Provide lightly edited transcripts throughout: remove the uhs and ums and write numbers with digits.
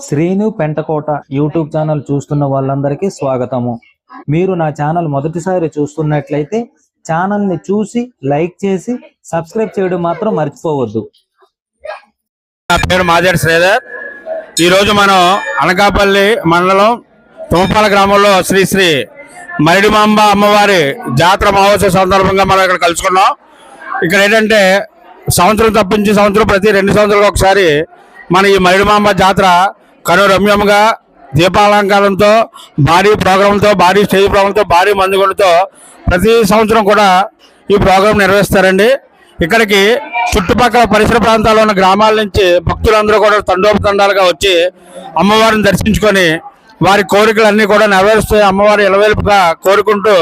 Srinu Pentakota YouTube channel చూస్తున్న వాళ్ళందరికీ స్వాగతము. మీరు నా ఛానల్ మొదటిసారి చూస్తున్నట్లయితే ఛానల్ని చూసి లైక్ చేసి సబ్స్క్రైబ్ చేయడం మాత్రం మర్చిపోవద్దు. నా పేరు మాజేటి శ్రీధర్. ఈరోజు మనం అనకాపల్లి మండలం తుమ్మపాల గ్రామంలో శ్రీ శ్రీ మరిడిమాంబ అమ్మవారి జాతర మహోత్సవ సందర్భంగా మనం ఇక్కడ కలుసుకున్నాం. ఇక్కడ ఏంటంటే సంవత్సరం తప్పించి సంవత్సరం ప్రతి 2 సంవత్సరాలకు ఒకసారి మన ఈ మరిడిమాంబ జాతర కనురమ్యంగా దీపాలంకారంతో, భారీ ప్రోగ్రాంతో, భారీ స్టేజ్ ప్రోగ్రాంతో, భారీ మందుగుండుతో ప్రతి సంవత్సరం కూడా ఈ ప్రోగ్రాం నిర్వహిస్తారండి. ఇక్కడికి చుట్టుపక్కల పరిసర ప్రాంతాల్లో ఉన్న గ్రామాల నుంచి భక్తులందరూ కూడా తండోపతండాలుగా వచ్చి అమ్మవారిని దర్శించుకొని వారి కోరికలన్నీ కూడా నెరవేరుస్తూ అమ్మవారి ఇలవేలుపుగా కోరుకుంటూ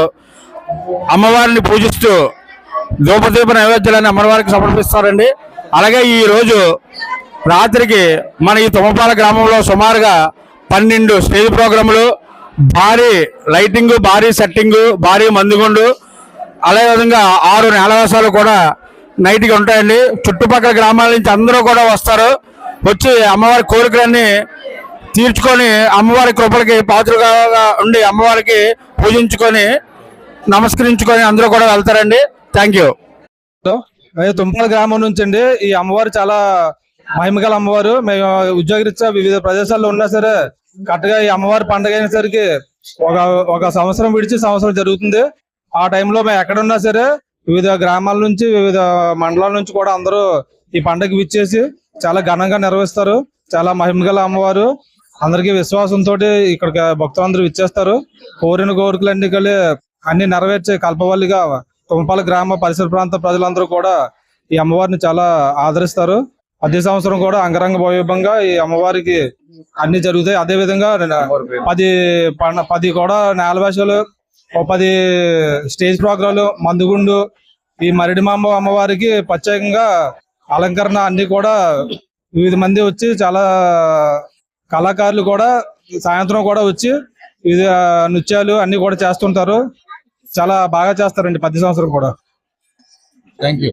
అమ్మవారిని పూజిస్తూ ధూపదీప నైవేద్యాలని అమ్మవారికి సమర్పిస్తారండి. అలాగే ఈ రోజు రాత్రికి మన ఈ తుమ్మపాల గ్రామంలో సుమారుగా 12 స్టేజ్ ప్రోగ్రాములు, భారీ లైటింగ్, భారీ సెట్టింగ్, భారీ మందుగుండు, అదేవిధంగా 6 నేలవేసాలు కూడా నైట్కి ఉంటాయండి. చుట్టుపక్కల గ్రామాల నుంచి అందరూ కూడా వస్తారు. వచ్చి అమ్మవారి కోరికలన్నీ తీర్చుకొని అమ్మవారి కృపలకి పాత్రగా ఉండి అమ్మవారికి పూజించుకొని నమస్కరించుకొని అందరూ కూడా వెళ్తారండి. Thank you. తుమ్మపాల గ్రామం నుంచి అండి. ఈ అమ్మవారు చాలా మహిమగల అమ్మవారు. మేము ఉద్యోగరీత్యా వివిధ ప్రదేశాల్లో ఉన్నా సరే కరెక్ట్గా ఈ అమ్మవారి పండుగ అయిన సరికి ఒక సంవత్సరం విడిచి సంవత్సరం జరుగుతుంది. ఆ టైంలో మేము ఎక్కడున్నా సరే వివిధ గ్రామాల నుంచి, వివిధ మండలాల నుంచి కూడా అందరూ ఈ పండుగ విచ్చేసి చాలా ఘనంగా నిర్వహిస్తారు. చాలా మహిమగల అమ్మవారు. అందరికీ విశ్వాసంతో ఇక్కడికి భక్తులందరూ విచ్చేస్తారు. కోరిన కోరికలన్నీ అన్ని నెరవేర్చే కల్పవల్లిగా తుమ్మపాల గ్రామ పరిసర ప్రాంత ప్రజలందరూ కూడా ఈ అమ్మవారిని చాలా ఆదరిస్తారు. ప్రతి సంవత్సరం కూడా అంగరంగ వైభవంగా ఈ అమ్మవారికి అన్ని జరుగుతాయి. అదే విధంగా 10 కూడా నేలవేషాలు, 10 స్టేజ్ ప్రోగ్రాలు, మందుగుండు, ఈ మరిడిమాంబ అమ్మవారికి ప్రత్యేకంగా అలంకరణ అన్ని కూడా వివిధ మంది వచ్చి, చాలా కళాకారులు కూడా సాయంత్రం కూడా వచ్చి వివిధ నృత్యాలు అన్ని కూడా చేస్తుంటారు. చాలా బాగా చేస్తారండి ప్రతి సంవత్సరం కూడా. Thank you.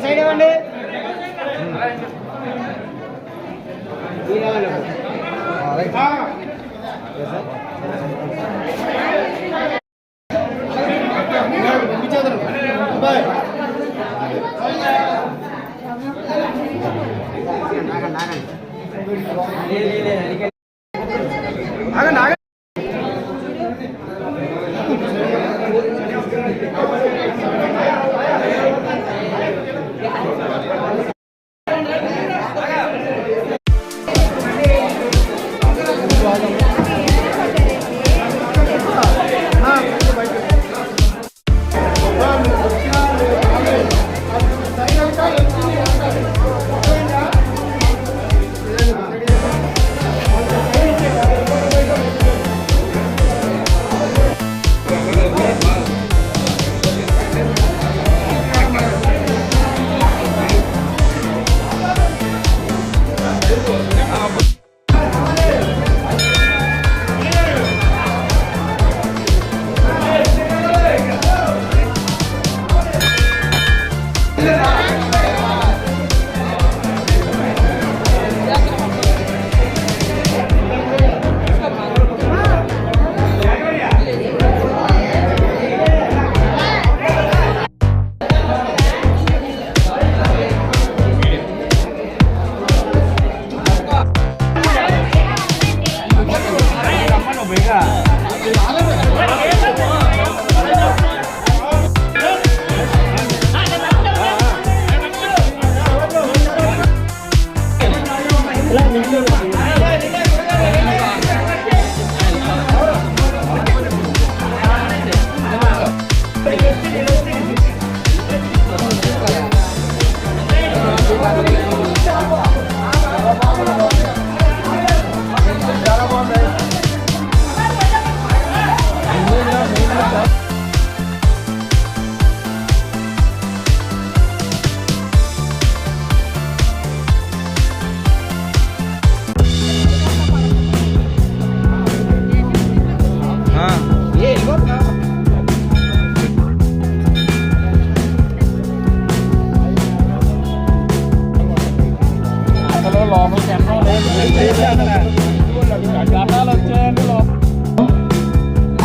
సైడ్ ఇవ్వండి. పంపించేద్దరు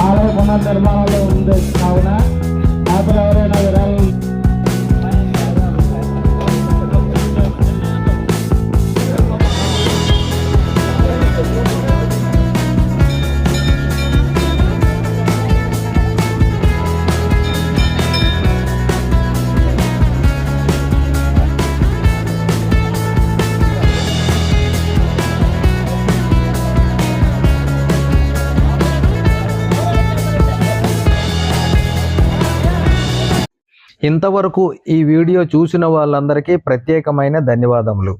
ఆలయ పునర్నిర్మాణంలో ఉంది కావున దాతలు ఎవరైనా విరాళం ఇంతవరకు ఈ వీడియో చూసిన వాళ్ళందరికీ ప్రత్యేకమైన ధన్యవాదములు.